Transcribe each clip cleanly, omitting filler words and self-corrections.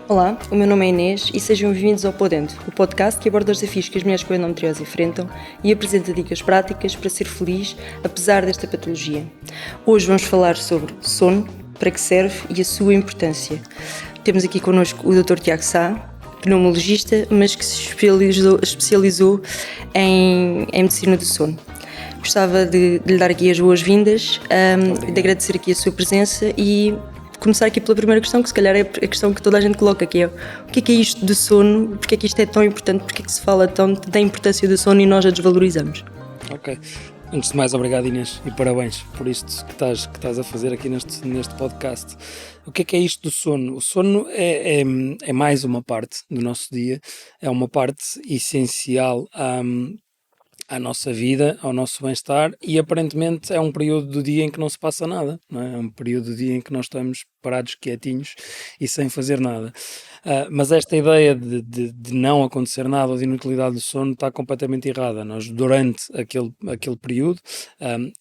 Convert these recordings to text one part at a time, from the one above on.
Olá, o meu nome é Inês e sejam bem-vindos ao Podendo, o podcast que aborda os desafios que as mulheres com endometriose enfrentam e apresenta dicas práticas para ser feliz apesar desta patologia. Hoje vamos falar sobre sono, para que serve e a sua importância. Temos aqui connosco o Dr. Tiago Sá, pneumologista, mas que se especializou em medicina do sono. Gostava de lhe dar aqui as boas-vindas, de agradecer aqui a sua presença e começar aqui pela primeira questão, que se calhar é a questão que toda a gente coloca, que é o que é isto do sono, porque é que isto é tão importante, porque é que se fala tanto da importância do sono e nós a desvalorizamos? Ok. Antes de mais, obrigado Inês e parabéns por isto que estás a fazer aqui neste podcast. O que é isto do sono? O sono é mais uma parte do nosso dia, é uma parte essencial à nossa vida, ao nosso bem-estar, e aparentemente é um período do dia em que não se passa nada, não é? É um período do dia em que nós estamos parados, quietinhos e sem fazer nada. Mas esta ideia de não acontecer nada ou de inutilidade do sono está completamente errada. Nós, durante aquele período,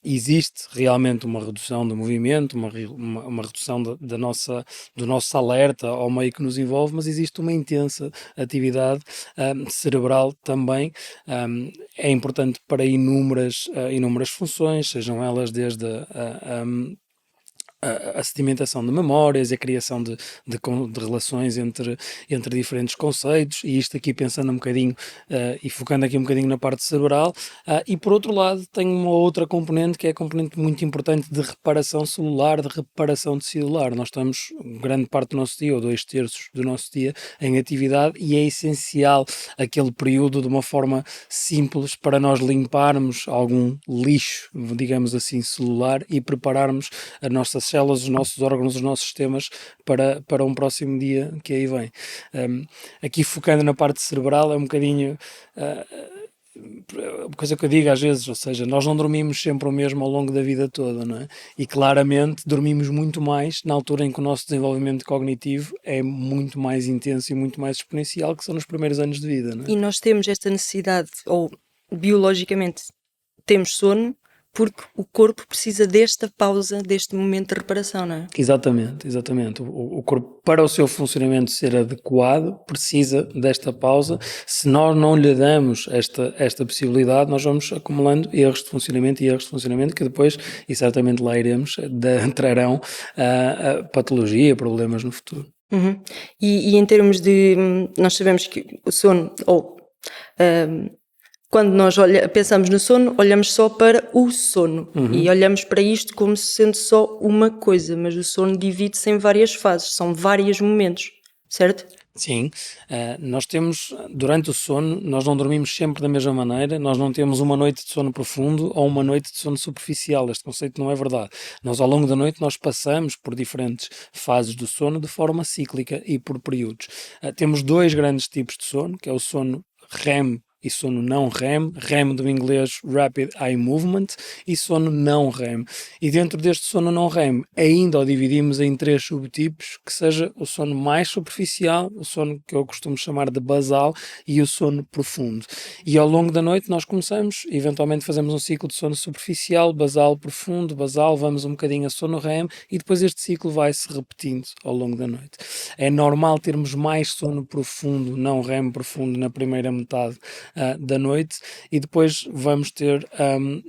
existe realmente uma redução do movimento, uma redução do nosso alerta ao meio que nos envolve, mas existe uma intensa atividade cerebral também. É importante para inúmeras funções, sejam elas desde a sedimentação de memórias, a criação de relações entre diferentes conceitos, e isto aqui pensando um bocadinho e focando aqui um bocadinho na parte cerebral, e por outro lado tem uma outra componente que é a componente muito importante de reparação celular, de reparação de celular. Nós estamos grande parte do nosso dia, ou 2/3 do nosso dia, em atividade, e é essencial aquele período de uma forma simples para nós limparmos algum lixo, digamos assim, celular, e prepararmos as nossas células, os nossos órgãos, os nossos sistemas para um próximo dia que aí vem. Aqui focando na parte cerebral é um bocadinho uma coisa que eu digo às vezes, ou seja, nós não dormimos sempre o mesmo ao longo da vida toda, não é? E claramente dormimos muito mais na altura em que o nosso desenvolvimento cognitivo é muito mais intenso e muito mais exponencial, que são nos primeiros anos de vida, não é? E nós temos esta necessidade, ou biologicamente temos sono, porque o corpo precisa desta pausa, deste momento de reparação, não é? Exatamente. O corpo, para o seu funcionamento ser adequado, precisa desta pausa. Se nós não lhe damos esta possibilidade, nós vamos acumulando erros de funcionamento que depois, e certamente lá iremos, trarão a patologia, problemas no futuro. Uhum. E em termos de, nós sabemos que o sono, quando nós pensamos no sono, olhamos só para o sono e olhamos para isto como sendo só uma coisa, mas o sono divide-se em várias fases, são vários momentos, certo? Sim, nós temos, durante o sono, nós não dormimos sempre da mesma maneira, nós não temos uma noite de sono profundo ou uma noite de sono superficial. Este conceito não é verdade. Nós, ao longo da noite, nós passamos por diferentes fases do sono de forma cíclica e por períodos. Temos dois grandes tipos de sono, que é o sono REM e sono não REM, REM do inglês Rapid Eye Movement, e sono não REM. E dentro deste sono não REM ainda o dividimos em 3 subtipos, que seja o sono mais superficial, o sono que eu costumo chamar de basal, e o sono profundo. E ao longo da noite nós começamos, eventualmente fazemos um ciclo de sono superficial, basal, profundo, basal, vamos um bocadinho a sono REM, e depois este ciclo vai se repetindo ao longo da noite. É normal termos mais sono profundo, não REM profundo, na primeira metade da noite, e depois vamos ter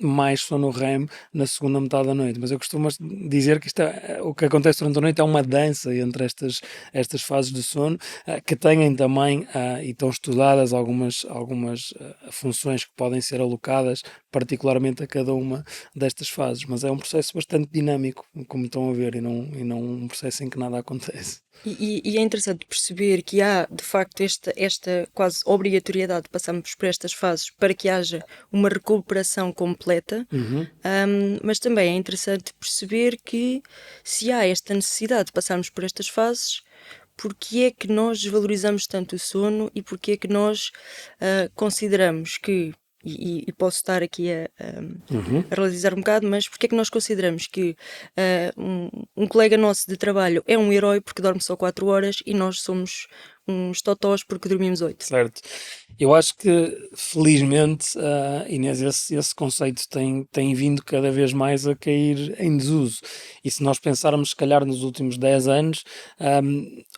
mais sono REM na segunda metade da noite. Mas eu costumo dizer que o que acontece durante a noite é uma dança entre estas fases de sono, que têm também e estão estudadas algumas funções que podem ser alocadas particularmente a cada uma destas fases, mas é um processo bastante dinâmico, como estão a ver, e não um processo em que nada acontece. E é interessante perceber que há, de facto, esta quase obrigatoriedade de passarmos por estas fases para que haja uma recuperação completa, mas também é interessante perceber que se há esta necessidade de passarmos por estas fases, porque é que nós desvalorizamos tanto o sono e porque é que nós consideramos que, e posso estar aqui a realizar um bocado, mas porque é que nós consideramos que um colega nosso de trabalho é um herói porque dorme só 4 horas e nós somos uns totós porque dormimos 8? Certo. Eu acho que, felizmente, Inês, esse conceito tem vindo cada vez mais a cair em desuso. E se nós pensarmos, se calhar, nos últimos 10 anos,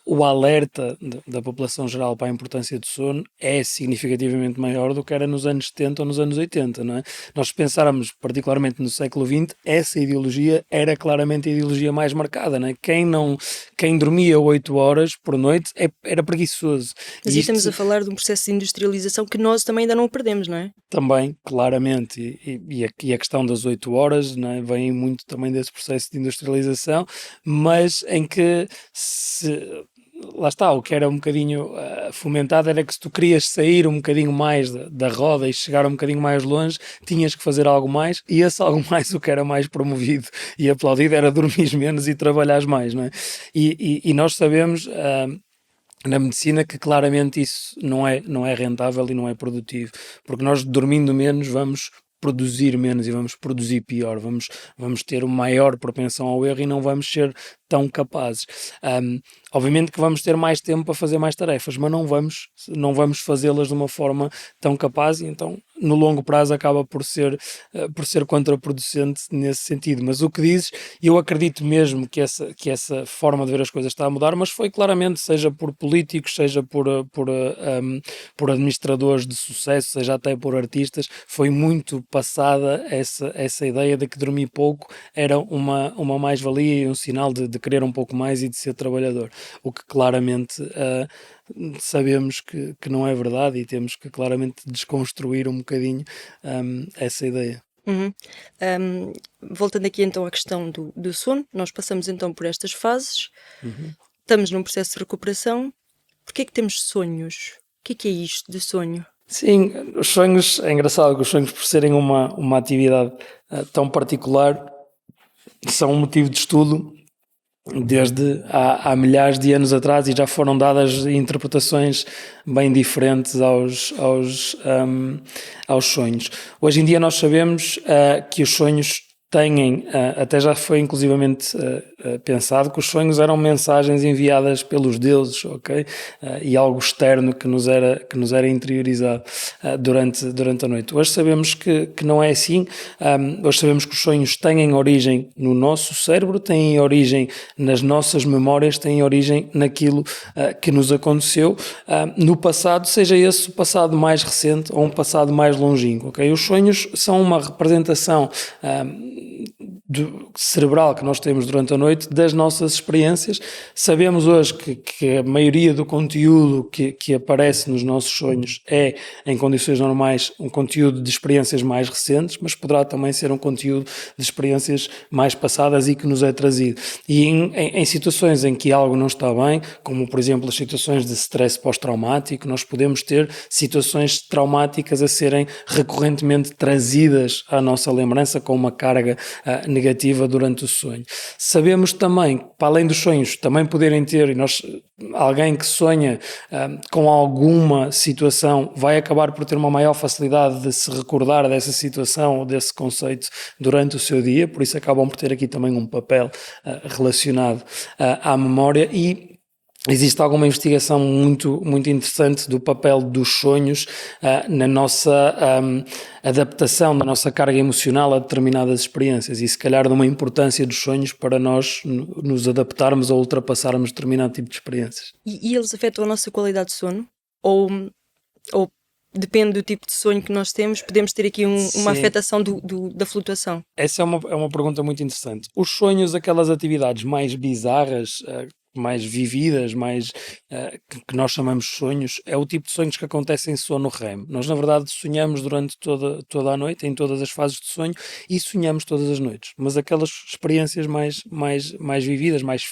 o alerta da população geral para a importância do sono é significativamente maior do que era nos anos 70 ou nos anos 80, não é? Nós, se pensarmos, particularmente no século XX, essa ideologia era claramente a ideologia mais marcada, não é? Quem dormia 8 horas por noite era preguiçoso. Mas E aí isto estamos a falar de um processo de industrialização que nós também ainda não o perdemos, não é? também, claramente, e a questão das 8 horas, não é, vem muito também desse processo de industrialização, mas em que lá está, o que era um bocadinho fomentado era que se tu querias sair um bocadinho mais da roda e chegar um bocadinho mais longe, tinhas que fazer algo mais, e esse algo mais, o que era mais promovido e aplaudido era dormir menos e trabalhares mais, não é? E nós sabemos, na medicina, que claramente isso não é rentável e não é produtivo, porque nós, dormindo menos, vamos produzir menos e vamos produzir pior, vamos ter uma maior propensão ao erro e não vamos ser tão capazes. Obviamente que vamos ter mais tempo para fazer mais tarefas, mas não vamos fazê-las de uma forma tão capaz, e então no longo prazo acaba por ser contraproducente nesse sentido. Mas o que dizes, eu acredito mesmo que essa forma de ver as coisas está a mudar, mas foi claramente, seja por políticos, seja por administradores de sucesso, seja até por artistas, foi muito passada essa ideia de que dormir pouco era uma mais-valia e um sinal de querer um pouco mais e de ser trabalhador, o que claramente sabemos que não é verdade, e temos que claramente desconstruir um bocadinho essa ideia. Uhum. Voltando aqui então à questão do sono, nós passamos então por estas fases, estamos num processo de recuperação. Porquê é que temos sonhos? O que é isto de sonho? Sim, os sonhos, é engraçado que os sonhos, por serem uma atividade tão particular, são um motivo de estudo desde há milhares de anos atrás, e já foram dadas interpretações bem diferentes aos sonhos. Hoje em dia nós sabemos que os sonhos têm, até já foi inclusivamente pensado, que os sonhos eram mensagens enviadas pelos deuses, ok? E algo externo que nos era interiorizado durante a noite. Hoje sabemos que não é assim. Hoje sabemos que os sonhos têm origem no nosso cérebro, têm origem nas nossas memórias, têm origem naquilo que nos aconteceu no passado, seja esse o passado mais recente ou um passado mais longínquo, ok? Os sonhos são uma representação cerebral que nós temos durante a noite das nossas experiências. Sabemos hoje que a maioria do conteúdo que aparece nos nossos sonhos é, em condições normais, um conteúdo de experiências mais recentes, mas poderá também ser um conteúdo de experiências mais passadas e que nos é trazido. E em situações em que algo não está bem, como por exemplo as situações de stress pós-traumático, nós podemos ter situações traumáticas a serem recorrentemente trazidas à nossa lembrança com uma carga negativa durante o sonho. Sabemos também, para além dos sonhos, também poderem ter, alguém que sonha com alguma situação vai acabar por ter uma maior facilidade de se recordar dessa situação ou desse conceito durante o seu dia, por isso acabam por ter aqui também um papel relacionado à memória. E existe alguma investigação muito, muito interessante do papel dos sonhos na nossa adaptação, da nossa carga emocional a determinadas experiências, e se calhar de uma importância dos sonhos para nós nos adaptarmos ou ultrapassarmos determinado tipo de experiências. E eles afetam a nossa qualidade de sono? Ou depende do tipo de sonho que nós temos, podemos ter aqui uma afetação da flutuação? Essa é uma pergunta muito interessante. Os sonhos, aquelas atividades mais bizarras, mais vividas, que nós chamamos de sonhos, é o tipo de sonhos que acontecem em sono REM. Nós, na verdade, sonhamos durante toda a noite, em todas as fases de sonho, e sonhamos todas as noites. Mas aquelas experiências mais vividas, mais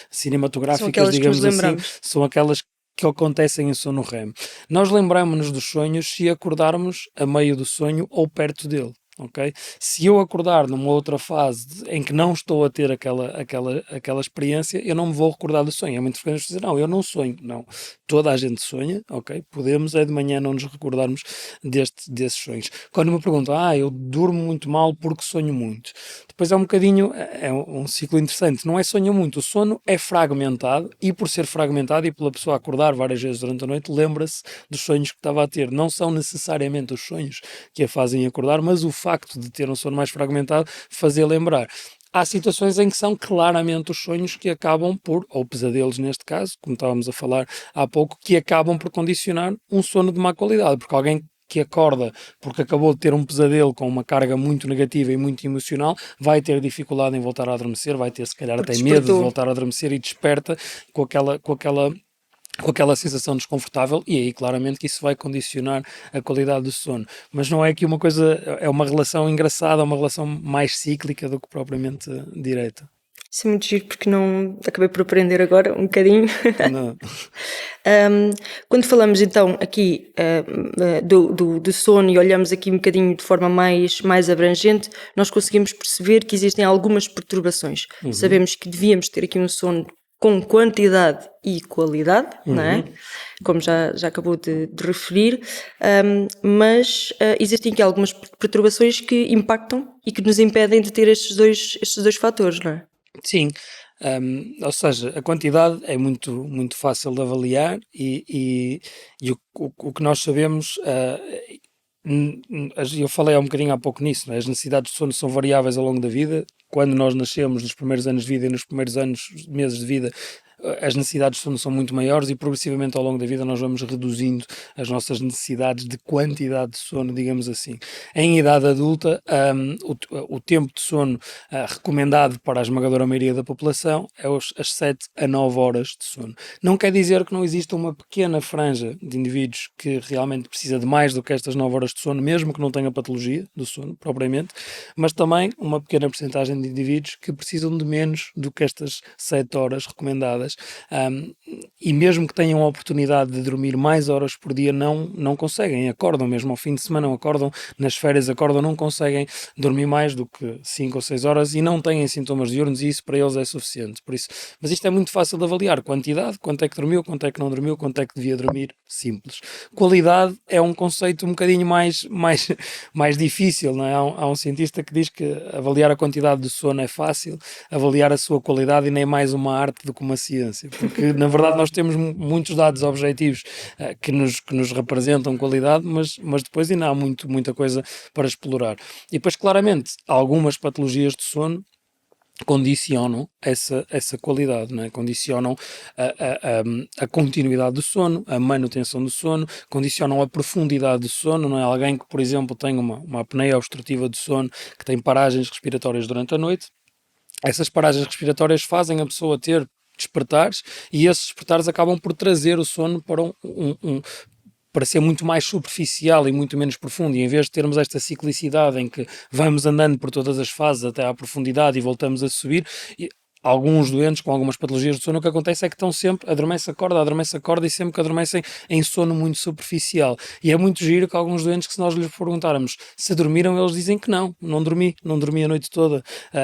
cinematográficas, digamos assim, são aquelas que acontecem em sono REM. Nós lembramos-nos dos sonhos se acordarmos a meio do sonho ou perto dele. ok? Se eu acordar numa outra fase em que não estou a ter aquela experiência, eu não me vou recordar do sonho. É muito frequente dizer, não, eu não sonho. Não, toda a gente sonha, ok? Podemos é de manhã não nos recordarmos desses sonhos. Quando me perguntam, eu durmo muito mal porque sonho muito. Depois é um bocadinho, é um ciclo interessante. Não é sonho muito, o sono é fragmentado e por ser fragmentado e pela pessoa acordar várias vezes durante a noite, lembra-se dos sonhos que estava a ter. Não são necessariamente os sonhos que a fazem acordar, mas o facto de ter um sono mais fragmentado fazer lembrar. Há situações em que são claramente os sonhos que acabam por, ou pesadelos neste caso, como estávamos a falar há pouco, que acabam por condicionar um sono de má qualidade, porque alguém que acorda porque acabou de ter um pesadelo com uma carga muito negativa e muito emocional, vai ter dificuldade em voltar a adormecer, vai ter se calhar Porque até medo de despertou. voltar a adormecer e desperta com aquela sensação desconfortável, e aí claramente que isso vai condicionar a qualidade do sono. Mas não é que uma coisa, é uma relação engraçada, uma relação mais cíclica do que propriamente direta. Isso é muito giro porque não acabei por aprender agora um bocadinho. Não. Quando falamos então aqui do sono e olhamos aqui um bocadinho de forma mais abrangente, nós conseguimos perceber que existem algumas perturbações. Sabemos que devíamos ter aqui um sono com quantidade e qualidade, não é? Como já acabou de referir, mas existem aqui algumas perturbações que impactam e que nos impedem de ter estes dois fatores, não é? Sim, ou seja, a quantidade é muito, muito fácil de avaliar e o que nós sabemos, eu falei há um bocadinho há pouco nisso, não é? As necessidades de sono são variáveis ao longo da vida. Quando nós nascemos, nos primeiros anos de vida e nos primeiros meses de vida, as necessidades de sono são muito maiores e progressivamente ao longo da vida nós vamos reduzindo as nossas necessidades de quantidade de sono, digamos assim. Em idade adulta, o tempo de sono recomendado para a esmagadora maioria da população é as 7 a 9 horas de sono. Não quer dizer que não exista uma pequena franja de indivíduos que realmente precisa de mais do que estas 9 horas de sono, mesmo que não tenha patologia do sono propriamente, mas também uma pequena percentagem de indivíduos que precisam de menos do que estas 7 horas recomendadas. E mesmo que tenham a oportunidade de dormir mais horas por dia, não conseguem, acordam mesmo ao fim de semana, acordam nas férias, não conseguem dormir mais do que 5 ou 6 horas e não têm sintomas diurnos, e isso para eles é suficiente. Por isso, mas isto é muito fácil de avaliar: quantidade, quanto é que dormiu, quanto é que não dormiu, quanto é que devia dormir, simples. Qualidade é um conceito um bocadinho mais difícil, não é? Há um cientista que diz que avaliar a quantidade de sono é fácil, avaliar a sua qualidade e nem mais uma arte do que uma ciência, porque na verdade nós temos muitos dados objetivos que nos representam qualidade, mas depois ainda há muita coisa para explorar. E depois, claramente, algumas patologias de sono condicionam essa qualidade, não é? Condicionam a continuidade do sono, a manutenção do sono, condicionam a profundidade do sono, não é? Alguém que, por exemplo, tem uma apneia obstrutiva do sono, que tem paragens respiratórias durante a noite, essas paragens respiratórias fazem a pessoa ter despertares, e esses despertares acabam por trazer o sono para ser muito mais superficial e muito menos profundo, e em vez de termos esta ciclicidade em que vamos andando por todas as fases até à profundidade e voltamos a subir, alguns doentes com algumas patologias do sono, o que acontece é que estão sempre, adormece, acorda, e sempre que adormecem em sono muito superficial. E é muito giro que alguns doentes, que se nós lhes perguntarmos se dormiram, eles dizem que não dormi a noite toda.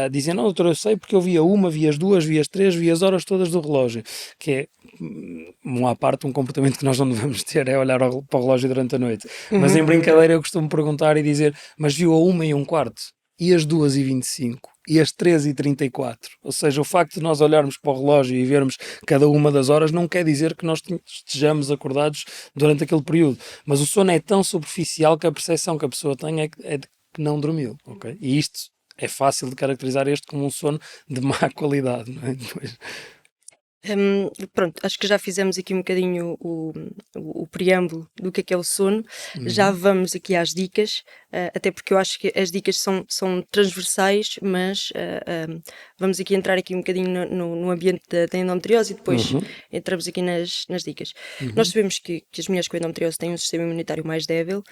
Dizem, não, doutor, eu sei porque eu vi vi as 2, vi as 3, vi as horas todas do relógio, que é, à parte, um comportamento que nós não devemos ter, é olhar para o relógio durante a noite. Mas em brincadeira eu costumo perguntar e dizer, mas viu a 1h15? E as 2h25? E as 3h34? Ou seja, o facto de nós olharmos para o relógio e vermos cada uma das horas não quer dizer que nós estejamos acordados durante aquele período. Mas o sono é tão superficial que a percepção que a pessoa tem é de que não dormiu, ok? E isto é fácil de caracterizar como um sono de má qualidade, não é? Depois... Pronto, acho que já fizemos aqui um bocadinho o preâmbulo do que é o sono. Já vamos aqui às dicas, até porque eu acho que as dicas são transversais, mas vamos aqui entrar aqui um bocadinho no ambiente da endometriose e depois entramos aqui nas dicas. Nós sabemos que as mulheres com endometriose têm um sistema imunitário mais débil.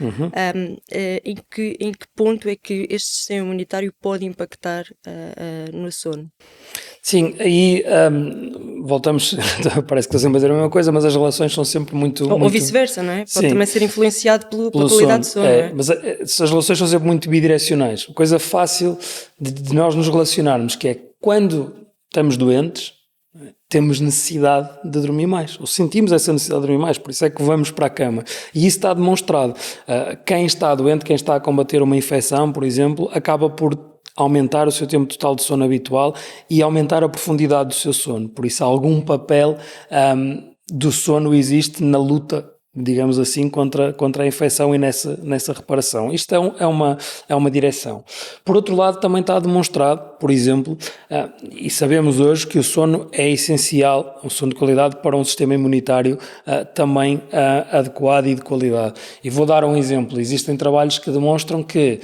Em que ponto é que este sistema imunitário pode impactar no sono? Sim, aí voltamos, parece que estou sempre a dizer a mesma coisa, mas as relações são sempre Ou vice-versa, não é? Pode Sim. também ser influenciado pela Pelo qualidade de sono, não é? Mas as relações são sempre muito bidirecionais. Coisa fácil de nós nos relacionarmos, que é quando estamos doentes, temos necessidade de dormir mais, ou sentimos essa necessidade de dormir mais, por isso é que vamos para a cama. E isso está demonstrado. Quem está doente, quem está a combater uma infecção, por exemplo, acaba por aumentar o seu tempo total de sono habitual e aumentar a profundidade do seu sono. Por isso, algum papel do sono existe na luta, digamos assim, contra a infecção e nessa reparação. Isto é uma direção. Por outro lado, também está demonstrado, por exemplo, e sabemos hoje que o sono é essencial, o sono de qualidade, para um sistema imunitário também adequado e de qualidade. E vou dar um exemplo. Existem trabalhos que demonstram que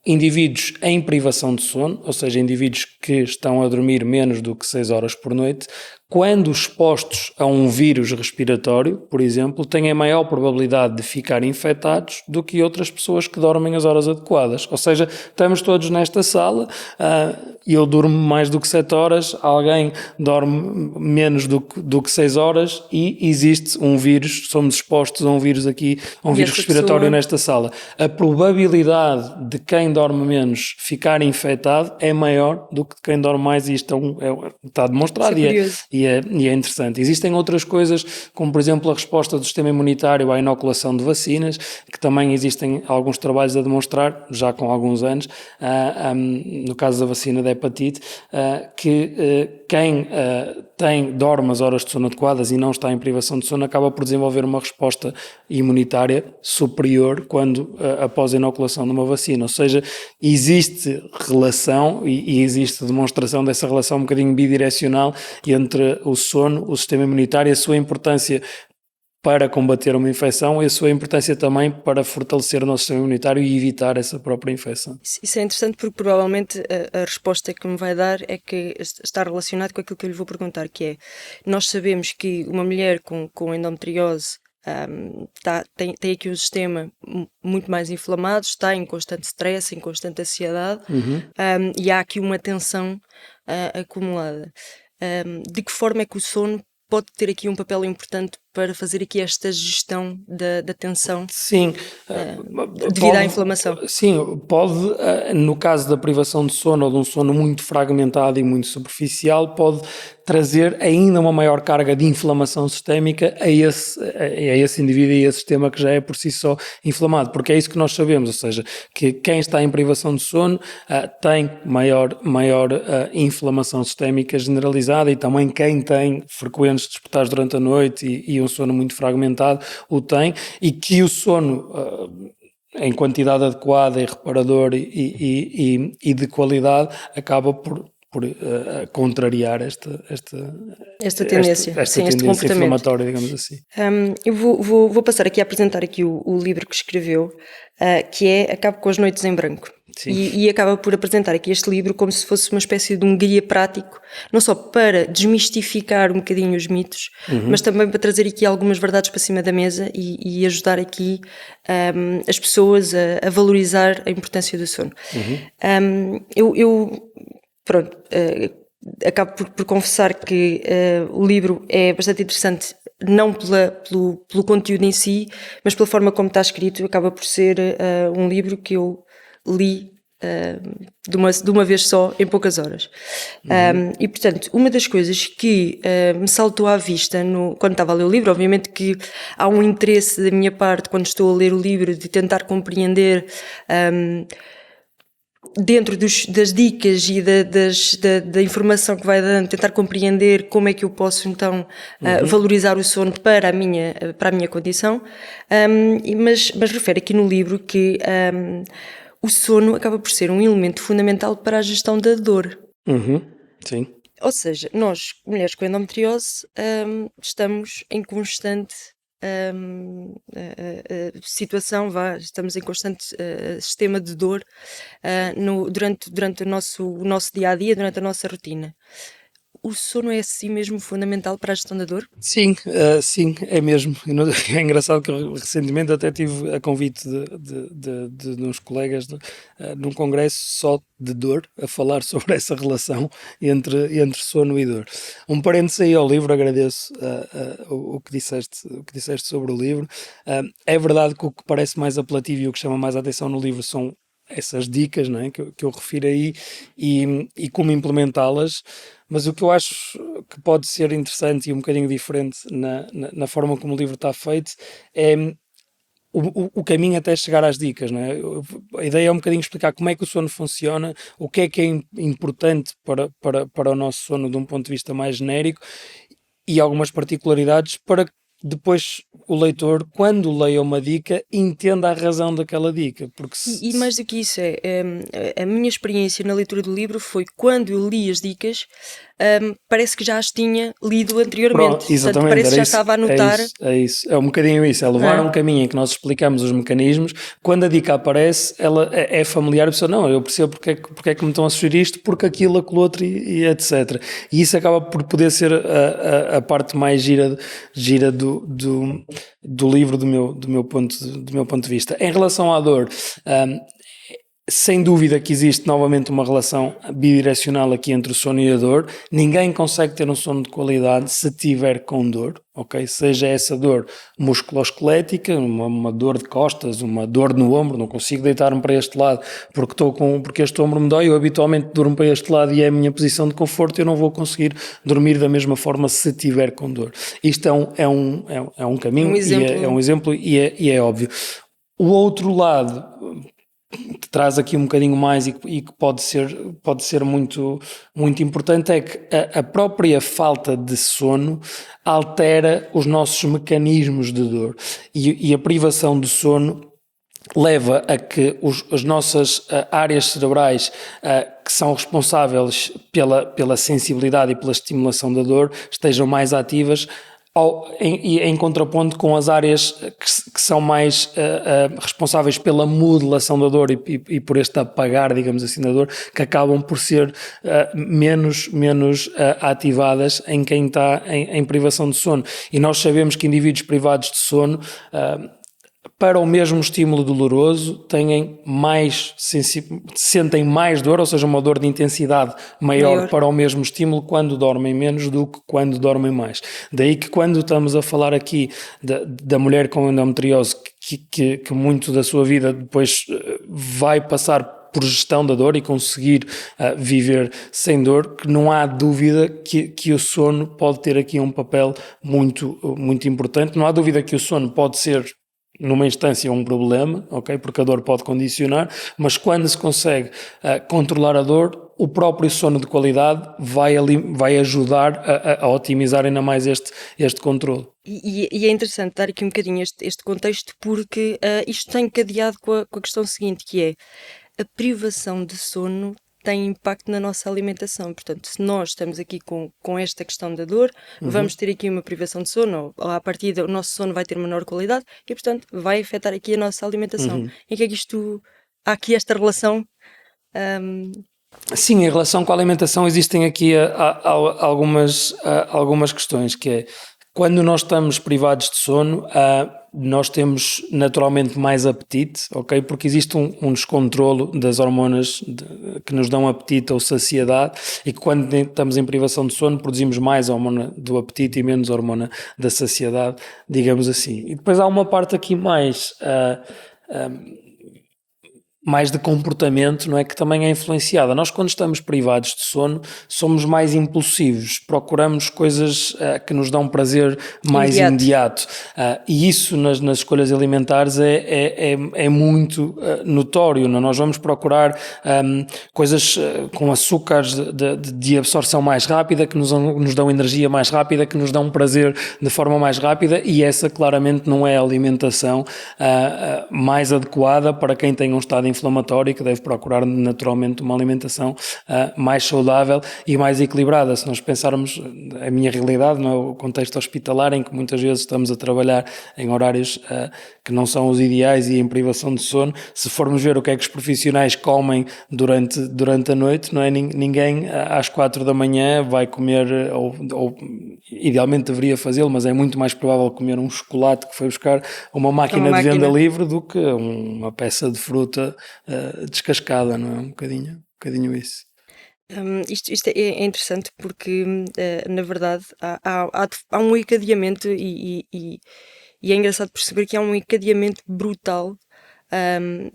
indivíduos em privação de sono, ou seja, indivíduos que estão a dormir menos do que 6 horas por noite, quando expostos a um vírus respiratório, por exemplo, têm a maior probabilidade de ficar infectados do que outras pessoas que dormem as horas adequadas. Ou seja, estamos todos nesta sala, eu durmo mais do que 7 horas, alguém dorme menos do que 6 horas e existe um vírus, somos expostos a um vírus aqui, a um vírus respiratório nesta sala. A probabilidade de quem dorme menos ficar infectado é maior do que de quem dorme mais, e isto está demonstrado e é interessante. Existem outras coisas, como por exemplo a resposta do sistema imunitário à inoculação de vacinas, que também existem alguns trabalhos a demonstrar, já com alguns anos, no caso da vacina da hepatite, que quem dorme as horas de sono adequadas e não está em privação de sono acaba por desenvolver uma resposta imunitária superior após a inoculação de uma vacina. Ou seja, existe relação e existe demonstração dessa relação um bocadinho bidirecional entre o sono, o sistema imunitário, a sua importância para combater uma infecção e a sua importância também para fortalecer o nosso sistema imunitário e evitar essa própria infecção. Isso é interessante porque provavelmente a resposta que me vai dar é que está relacionado com aquilo que eu lhe vou perguntar, que é, nós sabemos que uma mulher com endometriose tem aqui um sistema muito mais inflamado, está em constante stress, em constante ansiedade, e há aqui uma tensão acumulada. De que forma é que o sono pode ter aqui um papel importante para fazer aqui esta gestão da tensão? Sim, devido à inflamação. Sim, pode, no caso da privação de sono ou de um sono muito fragmentado e muito superficial, pode trazer ainda uma maior carga de inflamação sistémica a esse indivíduo e a esse sistema que já é por si só inflamado, porque é isso que nós sabemos, ou seja, que quem está em privação de sono tem maior inflamação sistémica generalizada, e também quem tem frequentes despertares durante a noite e um sono muito fragmentado o tem, e que o sono em quantidade adequada e reparador e de qualidade acaba por contrariar esta tendência, este comportamento inflamatório, digamos assim. Eu vou passar aqui a apresentar aqui o livro que escreveu, que é Acabo com as Noites em Branco. E acaba por apresentar aqui este livro como se fosse uma espécie de um guia prático, não só para desmistificar um bocadinho os mitos, mas também para trazer aqui algumas verdades para cima da mesa e ajudar aqui as pessoas a valorizar a importância do sono. Pronto, acabo por confessar que o livro é bastante interessante, não pelo conteúdo em si, mas pela forma como está escrito. Acaba por ser um livro que eu li de uma vez só, em poucas horas. E, portanto, uma das coisas que me saltou à vista quando estava a ler o livro, obviamente que há um interesse da minha parte, quando estou a ler o livro, de tentar compreender dentro das dicas e da informação que vai dando, tentar compreender como é que eu posso então valorizar o sono para a minha condição, mas refere aqui no livro que o sono acaba por ser um elemento fundamental para a gestão da dor. Sim. Ou seja, nós, mulheres com endometriose, estamos em constante situação, estamos em constante sistema de dor durante o nosso dia-a-dia, durante a nossa rotina. o sono é assim mesmo fundamental para a gestão da dor? Sim, sim, é mesmo. É engraçado que eu recentemente até tive a convite de uns colegas num congresso só de dor, a falar sobre essa relação entre sono e dor. Um parênteses aí ao livro, agradeço o que disseste sobre o livro. É verdade que o que parece mais apelativo e o que chama mais a atenção no livro são essas dicas, não é, que eu refiro aí e como implementá-las, mas o que eu acho que pode ser interessante e um bocadinho diferente na forma como o livro está feito é o caminho até chegar às dicas, não é? A ideia é um bocadinho explicar como é que o sono funciona, o que é importante para o nosso sono de um ponto de vista mais genérico e algumas particularidades para que depois o leitor, quando leia uma dica, entenda a razão daquela dica. Porque E mais do que isso, a minha experiência na leitura do livro foi quando eu li as dicas, parece que já as tinha lido anteriormente. Pronto, exatamente, portanto, parece que já isso, estava a anotar. É isso, é um bocadinho isso, é levar um caminho em que nós explicamos os mecanismos, quando a dica aparece, ela é familiar, a pessoa, não, eu percebo porque é que me estão a sugerir isto, porque aquilo, aquilo outro e etc. E isso acaba por poder ser a parte mais gira do livro do meu ponto de vista. Em relação à dor, sem dúvida que existe novamente uma relação bidirecional aqui entre o sono e a dor. Ninguém consegue ter um sono de qualidade se tiver com dor, ok? Seja essa dor musculoesquelética, uma dor de costas, uma dor no ombro, não consigo deitar-me para este lado porque este ombro me dói, eu habitualmente durmo para este lado e é a minha posição de conforto, eu não vou conseguir dormir da mesma forma se tiver com dor. Isto é um caminho, é um exemplo e é óbvio. O outro lado que traz aqui um bocadinho mais e que pode ser muito, muito importante é que a própria falta de sono altera os nossos mecanismos de dor e a privação de sono leva a que as nossas áreas cerebrais que são responsáveis pela sensibilidade e pela estimulação da dor estejam mais ativas, em contraponto com as áreas que são mais responsáveis pela modulação da dor e por este apagar, digamos assim, da dor, que acabam por ser menos ativadas em quem está em privação de sono. E nós sabemos que indivíduos privados de sono, para o mesmo estímulo doloroso, sentem mais dor, ou seja, uma dor de intensidade maior para o mesmo estímulo quando dormem menos do que quando dormem mais. Daí que quando estamos a falar aqui da mulher com endometriose, que muito da sua vida depois vai passar por gestão da dor e conseguir viver sem dor, que não há dúvida que o sono pode ter aqui um papel muito, muito importante. Não há dúvida que o sono pode ser numa instância um problema, ok? Porque a dor pode condicionar, mas quando se consegue controlar a dor, o próprio sono de qualidade vai ajudar a otimizar ainda mais este controle. E é interessante dar aqui um bocadinho este contexto, porque isto está encadeado com a questão seguinte, que é a privação de sono tem impacto na nossa alimentação. Portanto, se nós estamos aqui com esta questão da dor, vamos ter aqui uma privação de sono, ou à partida o nosso sono vai ter menor qualidade e, portanto, vai afetar aqui a nossa alimentação. E que é que há aqui esta relação? Sim, em relação com a alimentação existem aqui algumas questões, que é, quando nós estamos privados de sono, nós temos naturalmente mais apetite, ok? Porque existe um descontrolo das hormonas que nos dão apetite ou saciedade, e que quando estamos em privação de sono produzimos mais hormona do apetite e menos hormona da saciedade, digamos assim. E depois há uma parte aqui mais de comportamento, não é? Que também é influenciada. Nós, quando estamos privados de sono, somos mais impulsivos, procuramos coisas que nos dão prazer mais imediato. E isso nas escolhas alimentares é muito notório. Não? Nós vamos procurar coisas com açúcares de absorção mais rápida, que nos dão energia mais rápida, que nos dão prazer de forma mais rápida, e essa claramente não é a alimentação mais adequada para quem tem um estado inflamatório e que deve procurar naturalmente uma alimentação mais saudável e mais equilibrada. Se nós pensarmos a minha realidade, não é, o contexto hospitalar, em que muitas vezes estamos a trabalhar em horários que não são os ideais e em privação de sono, se formos ver o que é que os profissionais comem durante a noite, não é? Ninguém às 4 da manhã vai comer, ou idealmente deveria fazê-lo, mas é muito mais provável comer um chocolate que foi buscar uma máquina de venda livre do que uma peça de fruta descascada, não é? Um bocadinho isso. Isto é interessante porque, na verdade, há um encadeamento e é engraçado perceber que há um encadeamento brutal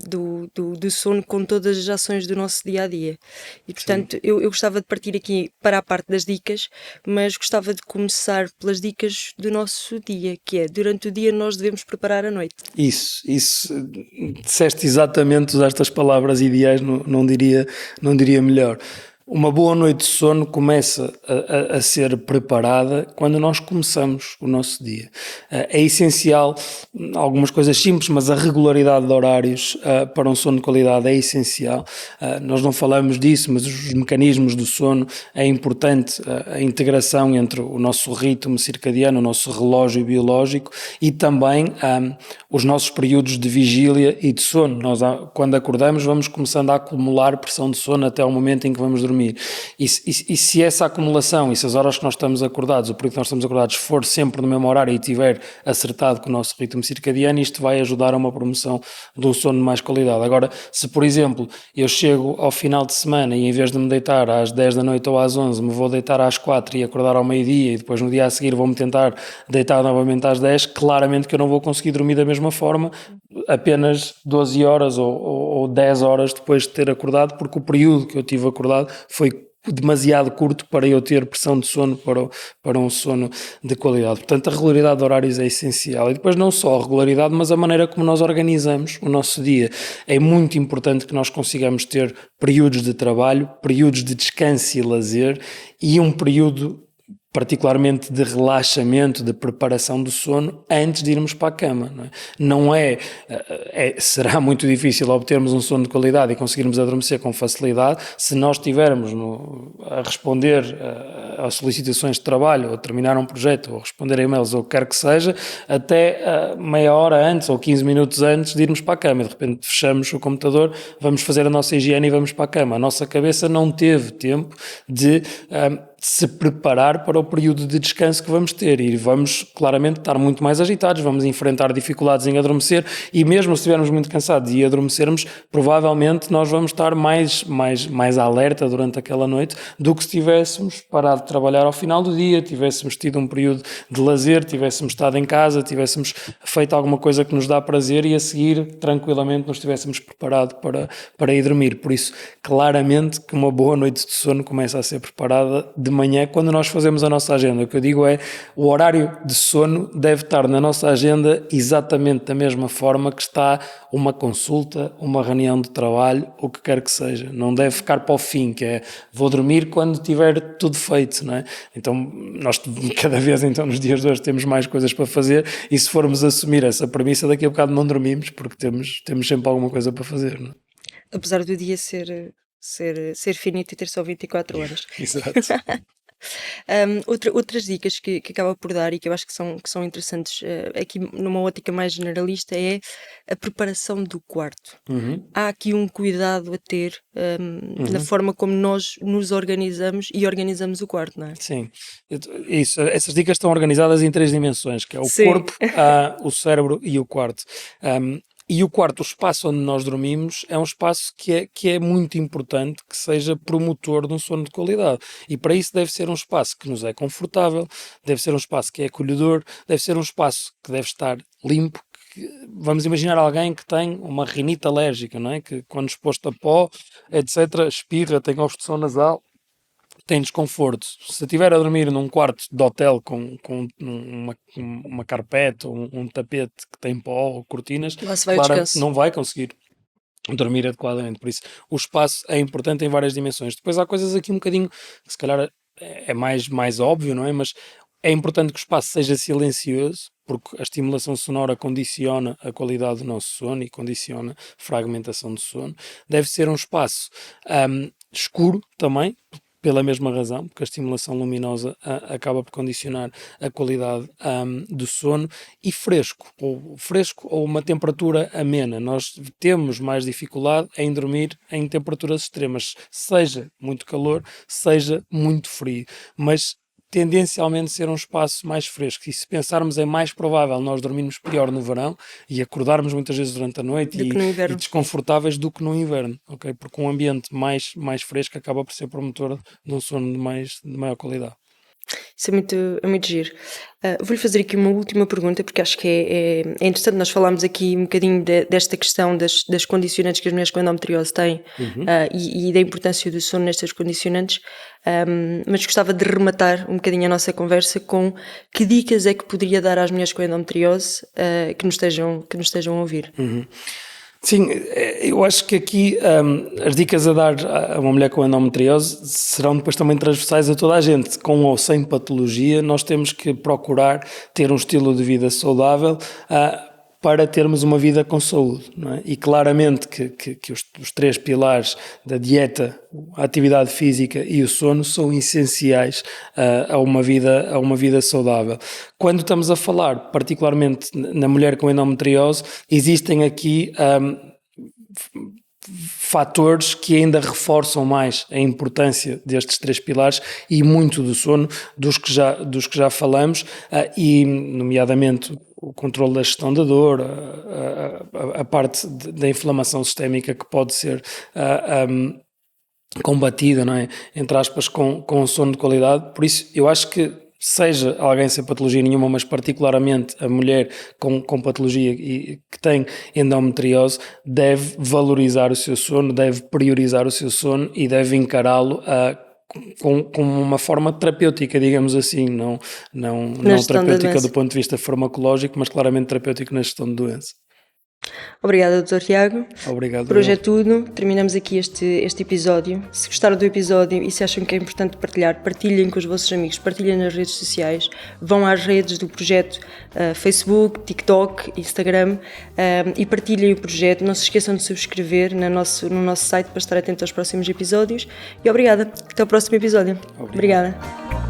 do sono com todas as ações do nosso dia a dia. E portanto, eu gostava de partir aqui para a parte das dicas, mas gostava de começar pelas dicas do nosso dia, que é durante o dia nós devemos preparar a noite. Isso, disseste exatamente, usaste as palavras ideais, não diria melhor. Uma boa noite de sono começa a ser preparada quando nós começamos o nosso dia. É essencial, algumas coisas simples, mas a regularidade de horários para um sono de qualidade é essencial. Nós não falamos disso, mas os mecanismos do sono, é importante a integração entre o nosso ritmo circadiano, o nosso relógio biológico e também os nossos períodos de vigília e de sono. Nós, quando acordamos, vamos começando a acumular pressão de sono até ao momento em que vamos dormir. E se essa acumulação e se as horas que nós estamos acordados, o período que nós estamos acordados, for sempre no mesmo horário e estiver acertado com o nosso ritmo circadiano, isto vai ajudar a uma promoção de um sono de mais qualidade. Agora, se por exemplo eu chego ao final de semana e em vez de me deitar às 10 da noite ou às 11, me vou deitar às 4 e acordar ao meio-dia e depois no dia a seguir vou-me tentar deitar novamente às 10, claramente que eu não vou conseguir dormir da mesma forma apenas 12 horas ou 10 horas depois de ter acordado, porque o período que eu tive acordado foi demasiado curto para eu ter pressão de sono para um sono de qualidade. Portanto, a regularidade de horários é essencial. E depois não só a regularidade, mas a maneira como nós organizamos o nosso dia. É muito importante que nós consigamos ter períodos de trabalho, períodos de descanso e lazer e um período particularmente de relaxamento, de preparação do sono antes de irmos para a cama. Será muito difícil obtermos um sono de qualidade e conseguirmos adormecer com facilidade se nós estivermos a responder a solicitações de trabalho, ou a terminar um projeto, ou a responder a e-mails, ou o que quer que seja, até meia hora antes ou 15 minutos antes de irmos para a cama. De repente fechamos o computador, vamos fazer a nossa higiene e vamos para a cama. A nossa cabeça não teve tempo de se preparar para o período de descanso que vamos ter e vamos claramente estar muito mais agitados, vamos enfrentar dificuldades em adormecer e mesmo se estivermos muito cansados e adormecermos, provavelmente nós vamos estar mais alerta durante aquela noite do que se tivéssemos parado de trabalhar ao final do dia, tivéssemos tido um período de lazer, tivéssemos estado em casa, tivéssemos feito alguma coisa que nos dá prazer e a seguir tranquilamente nos tivéssemos preparado para ir dormir. Por isso, claramente que uma boa noite de sono começa a ser preparada de manhã, quando nós fazemos a nossa agenda. O que eu digo é, o horário de sono deve estar na nossa agenda exatamente da mesma forma que está uma consulta, uma reunião de trabalho, o que quer que seja. Não deve ficar para o fim, que é, vou dormir quando tiver tudo feito, não é? Então, nós cada vez, então, nos dias de hoje temos mais coisas para fazer e se formos assumir essa premissa, daqui a bocado não dormimos, porque temos sempre alguma coisa para fazer, não é? Apesar do dia ser finito e ter só 24 horas. Exato. Outras dicas que acaba por dar e que eu acho que são interessantes aqui numa ótica mais generalista é a preparação do quarto. Há aqui um cuidado a ter na forma como nós nos organizamos e organizamos o quarto, não é? Sim, essas dicas estão organizadas em 3 dimensões, que é o Sim. corpo, o cérebro e o quarto. E o quarto, o espaço onde nós dormimos, é um espaço que é muito importante que seja promotor de um sono de qualidade. E para isso deve ser um espaço que nos é confortável, deve ser um espaço que é acolhedor, deve ser um espaço que deve estar limpo. Vamos imaginar alguém que tem uma rinite alérgica, não é? Que quando exposto a pó, etc., espirra, tem obstrução nasal, tem desconforto. Se estiver a dormir num quarto de hotel com uma carpete ou um tapete que tem pó ou cortinas, Lá se vai o descanso. não vai conseguir dormir adequadamente. Por isso, o espaço é importante em várias dimensões. Depois há coisas aqui um bocadinho que se calhar é mais óbvio, não é? Mas É importante que o espaço seja silencioso, porque a estimulação sonora condiciona a qualidade do nosso sono e condiciona a fragmentação do sono. Deve ser um espaço escuro também, pela mesma razão, porque a estimulação luminosa acaba por condicionar a qualidade do sono, e fresco ou uma temperatura amena. Nós temos mais dificuldade em dormir em temperaturas extremas, seja muito calor, seja muito frio, mas tendencialmente ser um espaço mais fresco. E se pensarmos, é mais provável nós dormirmos pior no verão e acordarmos muitas vezes durante a noite e desconfortáveis do que no inverno, ok? Porque um ambiente mais fresco acaba por ser promotor de um sono de maior qualidade. Isso é muito giro. Vou-lhe fazer aqui uma última pergunta, porque acho que é interessante. Nós falámos aqui um bocadinho desta questão das condicionantes que as mulheres com endometriose têm, e da importância do sono nestas condicionantes, mas gostava de rematar um bocadinho a nossa conversa com que dicas é que poderia dar às mulheres com endometriose que nos estejam a ouvir. Sim, eu acho que aqui as dicas a dar a uma mulher com endometriose serão depois também transversais a toda a gente. Com ou sem patologia, nós temos que procurar ter um estilo de vida saudável para termos uma vida com saúde, não é? E claramente que os 3 pilares da dieta, a atividade física e o sono são essenciais a uma vida saudável. Quando estamos a falar, particularmente na mulher com endometriose, existem aqui fatores que ainda reforçam mais a importância destes 3 pilares e muito do sono, dos que já falamos, e nomeadamente o controle da gestão da dor, a parte da inflamação sistémica que pode ser combatida, não é? Entre aspas, com um sono de qualidade. Por isso, eu acho que seja alguém sem patologia nenhuma, mas particularmente a mulher com patologia e que tem endometriose, deve valorizar o seu sono, deve priorizar o seu sono e deve encará-lo com uma forma terapêutica, digamos assim, não terapêutica do ponto de vista farmacológico, mas claramente terapêutico na gestão de doença. Obrigada, Dr. Tiago. Obrigado. Por hoje é tudo. Terminamos aqui este episódio. Se gostaram do episódio e se acham que é importante partilhar, partilhem com os vossos amigos, partilhem nas redes sociais, vão às redes do projeto Facebook, TikTok, Instagram, e partilhem o projeto. Não se esqueçam de subscrever no nosso site para estar atento aos próximos episódios. E obrigada. Até o próximo episódio. Obrigada.